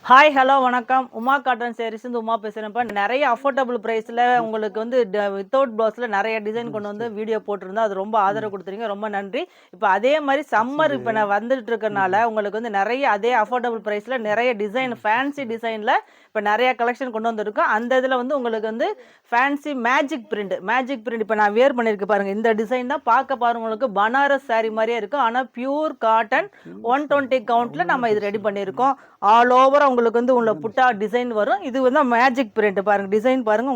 Hi hello வணக்கம். Uma cotton saris Uma பேசுகிறேன்ப்பா. நிறைய affordable ப்ரைஸில் உங்களுக்கு வந்து வித்தவுட் ப்ளவுஸில் நிறைய டிசைன் கொண்டு வந்து வீடியோ போட்டிருந்தோம். அது ரொம்ப ஆதரவு கொடுத்துருங்க, ரொம்ப நன்றி. இப்போ அதே மாதிரி சம்மர் இப்போ நான் வந்துட்டு இருக்கனால உங்களுக்கு வந்து நிறைய அதே அஃபோர்டபுள் ப்ரைஸில் நிறைய டிசைன் ஃபேன்சி டிசைனில் இப்போ நிறைய கலெக்ஷன் கொண்டு வந்திருக்கோம். அந்த இதில் வந்து உங்களுக்கு வந்து ஃபேன்சி மேஜிக் பிரிண்ட் இப்போ நான் வியர் பண்ணியிருக்கு பாருங்கள். இந்த டிசைன் தான் பார்க்க பாருங்க, உங்களுக்கு பனாரஸ் சாரீ மாதிரியே இருக்கும். ஆனால் பியூர் காட்டன் 120 கவுண்ட்டில் நம்ம இது ரெடி பண்ணியிருக்கோம். ஆல் ஓவர் உங்களுக்கு வந்து உள்ள புட்டா டிசைன் வரும். இது வந்து மேஜிக் பிரிண்ட் பாருங்க, டிசைன் பாருங்க.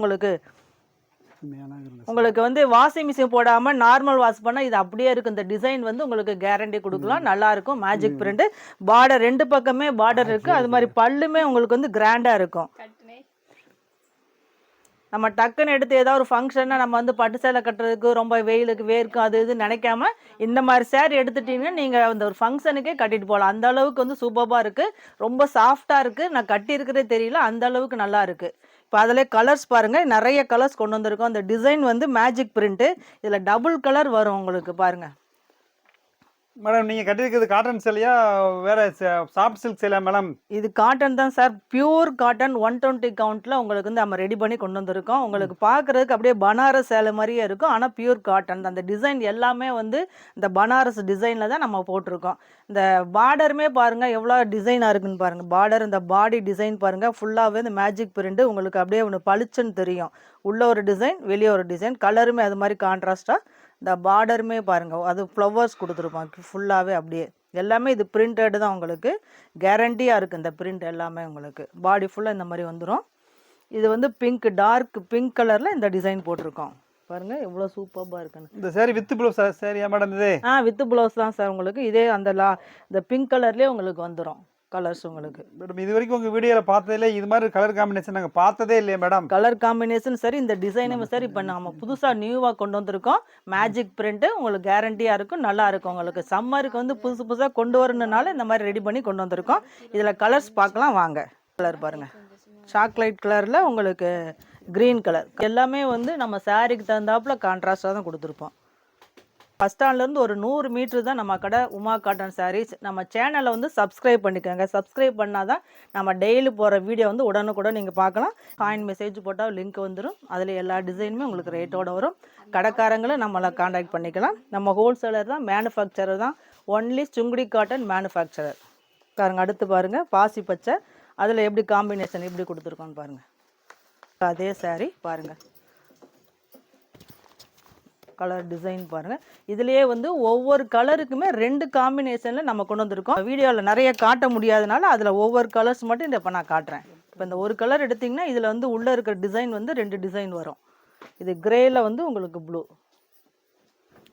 உங்களுக்கு வந்து வாஷிங் மிஷின் போடாம நார்மல் வாஷ் பண்ணா இது அப்படியே இருக்கும். இந்த டிசைன் வந்து உங்களுக்கு கேரண்டி கொடுக்கலாம், நல்லா இருக்கும். மேஜிக் பிரிண்ட் பார்டர் ரெண்டு பக்கமே பார்டர் இருக்கு. அது மாதிரி பல்லுமே உங்களுக்கு வந்து கிராண்டா இருக்கும். நம்ம டக்குன்னு எடுத்து ஏதாவது ஒரு ஃபங்க்ஷன்னா நம்ம வந்து பட்டு சேலை கட்டுறதுக்கு ரொம்ப வெயிலுக்கு வேர்க்கும் அது இது நினைக்காம இந்த மாதிரி சேரீ எடுத்துட்டீங்கன்னா நீங்கள் அந்த ஒரு ஃபங்க்ஷனுக்கே கட்டிட்டு போகலாம். அந்த அளவுக்கு வந்து சூப்பராக இருக்குது, ரொம்ப சாஃப்டாக இருக்குது. நான் கட்டி இருக்கிறதே தெரியல, அந்த அளவுக்கு நல்லா இருக்குது. இப்போ அதிலே கலர்ஸ் பாருங்கள், நிறைய கலர்ஸ் கொண்டு வந்திருக்கோம். அந்த டிசைன் வந்து மேஜிக் பிரிண்ட்டு, இதில் டபுள் கலர் வரும் உங்களுக்கு பாருங்கள். மேடம் நீங்கள் கட்டியிருக்கிறது காட்டன் சேலையா வேற சாஃப்ட் சில்க் சேலையா மேடம்? இது காட்டன் தான் சார், பியூர் காட்டன் 120 கவுண்ட்டில் உங்களுக்கு வந்து நம்ம ரெடி பண்ணி கொண்டு வந்திருக்கோம். உங்களுக்கு பார்க்குறதுக்கு அப்படியே பனாரஸ் சேலை மாதிரியே இருக்கும், ஆனால் பியூர் காட்டன். அந்த டிசைன் எல்லாமே வந்து இந்த பனாரஸ் டிசைனில் தான் நம்ம போட்டிருக்கோம். இந்த பார்டருமே பாருங்கள் எவ்வளோ டிசைனாக இருக்குன்னு பாருங்கள். பார்டர் இந்த பாடி டிசைன் பாருங்கள், ஃபுல்லாகவே இந்த மேஜிக் பிரிண்ட்டு உங்களுக்கு அப்படியே ஒன்று பளிச்சுன்னு தெரியும். உள்ள ஒரு டிசைன், வெளியே ஒரு டிசைன், கலருமே அது மாதிரி கான்ட்ராஸ்டாக. இந்த பார்டருமே பாருங்கள், அது ஃப்ளவர்ஸ் கொடுத்துருப்பாங்க ஃபுல்லாகவே அப்படியே. எல்லாமே இது பிரிண்டட் தான், உங்களுக்கு கேரண்டியாக இருக்குது. இந்த பிரிண்ட் எல்லாமே உங்களுக்கு பாடி ஃபுல்லாக இந்த மாதிரி வந்துடும். இது வந்து பிங்க், டார்க் பிங்க் கலரில் இந்த டிசைன் போட்டிருக்கோம் பாருங்கள், எவ்வளோ சூப்பராக இருக்குன்னு. இந்த சாரி வித் ப்ளவுஸ் சரியா மேடம்? இது வித் ப்ளவுஸ் தான் சார் உங்களுக்கு. இதே அந்த இந்த பிங்க் கலர்லேயே உங்களுக்கு வந்துடும் கலர்ஸ் உங்களுக்கு. மேடம் இது வரைக்கும் உங்கள் வீடியோவில் பார்த்ததில்ல, இது மாதிரி கலர் காம்பினேஷன் நாங்கள் பார்த்ததே இல்லையா மேடம்? கலர் காம்பினேஷன் சரி, இந்த டிசைனும் சரி, இப்போ நம்ம புதுசாக நியூவாக கொண்டு வந்திருக்கோம். மேஜிக் பிரிண்ட்டு உங்களுக்கு கேரண்டியாக இருக்கும், நல்லா இருக்கும். உங்களுக்கு சம்மருக்கு வந்து புதுசாக கொண்டு வரணுனால இந்த மாதிரி ரெடி பண்ணி கொண்டு வந்திருக்கோம். இதில் கலர்ஸ் பார்க்கலாம் வாங்க. கலர் பாருங்கள், சாக்லேட் கலரில் உங்களுக்கு க்ரீன் கலர், எல்லாமே வந்து நம்ம சாரீக்கு தகுந்தாப்புல கான்ட்ராஸ்டாக தான் கொடுத்துருப்போம். பஸ் ஸ்டாண்ட்லேருந்து ஒரு 100 மீட்ரு தான் நம்ம கடை உமா காட்டன் சாரீஸ். நம்ம சேனலை வந்து சப்ஸ்கிரைப் பண்ணிக்கோங்க. சப்ஸ்கிரைப் பண்ணால் தான் நம்ம டெய்லி போகிற வீடியோ வந்து உடனுக்குடன் நீங்கள் பார்க்கலாம். காயின் மெசேஜ் போட்டால் லிங்க் வந்துடும், அதில் எல்லா டிசைனுமே உங்களுக்கு ரேட்டோடு வரும். கடைக்காரங்களை நம்மளை காண்டாக்ட் பண்ணிக்கலாம். நம்ம ஹோல்சேலர் தான், மேனுஃபேக்சரர் தான், ஒன்லி சுங்குடி காட்டன் மேனுஃபேக்சரர். பாருங்கள், அடுத்து பாருங்கள் பாசி பச்சை, அதில் எப்படி காம்பினேஷன் எப்படி கொடுத்துருக்கோன்னு பாருங்கள். அதே சாரீ பாருங்கள், கலர் டிசைன் பாருங்கள். இதுலேயே வந்து ஒவ்வொரு கலருக்குமே 2 காம்பினேஷனில் நம்ம கொண்டு வந்திருக்கோம். வீடியோவில் நிறைய காட்ட முடியாதனால அதில் ஒவ்வொரு கலர்ஸ் மட்டும் இப்போ நான் காட்டுறேன். இப்போ இந்த ஒரு கலர் எடுத்திங்கன்னா இதில் வந்து உள்ளே இருக்கிற டிசைன் வந்து 2 டிசைன் வரும். இது கிரேயில் வந்து உங்களுக்கு ப்ளூ,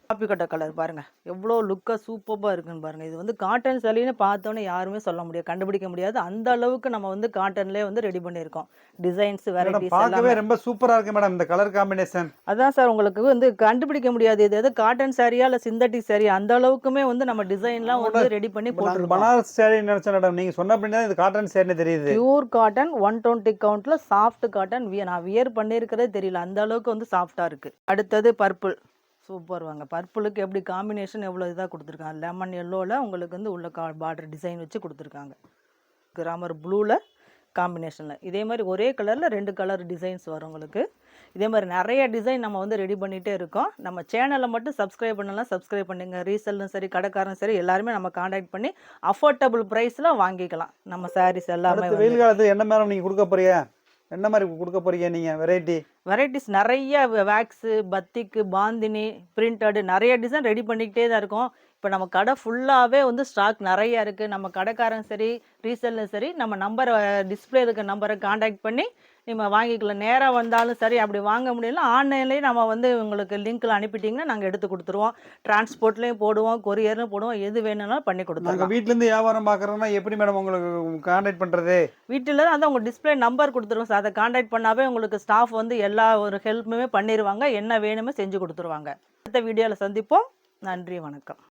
காப்பி கட்ட கலர் பாருங்கள், எவ்வளோ லுக்காக சூப்பராக இருக்குன்னு பாருங்கள். இது வந்து காட்டன் சேலைன்னு பார்த்தோன்னே யாருமே சொல்ல முடியாது, கண்டுபிடிக்க முடியாது. அந்த அளவுக்கு நம்ம வந்து காட்டன்லேயே வந்து ரெடி பண்ணியிருக்கோம். டிசைன்ஸ் வெரைட்டிஸ் எல்லாமே ரொம்ப சூப்பராக இருக்குது மேடம். இந்த கலர் காம்பினேஷன் அதான் சார், உங்களுக்கு வந்து கண்டுபிடிக்க முடியாது இது எது காட்டன் சாரியா இல்லை சிந்தட்டிக் சாரி. அந்த அளவுக்குமே வந்து நம்ம டிசைன்லாம் வந்து ரெடி பண்ணி போட்டுருக்கோம். பனாரஸ் சாரி நினச்சேன் மேடம், நீங்கள் சொன்ன அப்படின்னா இது காட்டன் சாரின்னு தெரியுது. பியூர் காட்டன் 120 கவுண்ட்டில் சாஃப்ட் காட்டன். நான் வியர் பண்ணியிருக்கிறதே தெரியல, அந்த அளவுக்கு வந்து சாஃப்டாக இருக்குது. அடுத்தது பர்பிள், சூப்பர் வாங்க. பர்பிளுக்கு எப்படி காம்பினேஷன் எவ்வளோ இதாக கொடுத்துருக்காங்க. லெமன் எல்லோவில் உங்களுக்கு வந்து உள்ள பார்டர் டிசைன் வச்சு கொடுத்துருக்காங்க. கிராமர் ப்ளூவில் காம்பினேஷனில் இதே மாதிரி ஒரே கலரில் 2 கலர் டிசைன்ஸ் வரும் உங்களுக்கு. இதே மாதிரி நிறைய டிசைன் நம்ம வந்து ரெடி பண்ணிகிட்டே இருக்கோம். நம்ம சேனலை மட்டும் சப்ஸ்கிரைப் பண்ணலாம், சப்ஸ்கிரைப் பண்ணுங்க. ரீசெல்லும் சரி, கடைக்காரன் சரி, எல்லாருமே நம்ம காண்டாக்ட் பண்ணி அஃபோர்டபுள் ப்ரைஸில் வாங்கிக்கலாம் நம்ம சாரீஸ் எல்லாமே. வெயில் காலத்தில் என்ன மேடம் நீங்கள் கொடுக்க போறீங்க? என்ன மாதிரி கொடுக்க போறீங்க நீங்கள்? வெரைட்டிஸ் நிறைய, வேக்ஸு, பத்திக்கு, பாந்தினி, பிரிண்டடு, நிறைய டிசைன் ரெடி பண்ணிக்கிட்டே தான் இருக்கும். இப்போ நம்ம கடை ஃபுல்லாகவே வந்து ஸ்டாக் நிறையா இருக்குது. நம்ம கடைக்காரன் சரி, ரீசெல்லும் சரி, நம்ம நம்பரை டிஸ்பிளே இருக்க நம்பரை காண்டாக்ட் பண்ணி நம்ம வாங்கிக்கலாம். நேராக வந்தாலும் சரி, அப்படி வாங்க முடியல ஆன்லைன்லேயே நம்ம வந்து உங்களுக்கு லிங்க்கில் அனுப்பிட்டிங்கன்னா நாங்கள் எடுத்து கொடுத்துருவோம். டிரான்ஸ்போர்ட்லேயும் போடுவோம், கொரியர்லையும் போடுவோம், எது வேணும்னாலும் பண்ணி கொடுத்துருவோம். வீட்டிலேருந்து வியாபாரம் பார்க்குறோன்னா எப்படி மேடம் உங்களுக்கு காண்டாக்ட் பண்ணுறது? வீட்டில் தான் அதான் உங்கள் டிஸ்பிளே நம்பர் கொடுத்துருவோம் சார், அதை காண்டாக்ட் பண்ணாவே உங்களுக்கு ஸ்டாஃப் வந்து எல்லா ஒரு ஹெல்ப்புமே பண்ணிடுவாங்க, என்ன வேணுமோ செஞ்சு கொடுத்துருவாங்க. அடுத்த வீடியோவில் சந்திப்போம். நன்றி, வணக்கம்.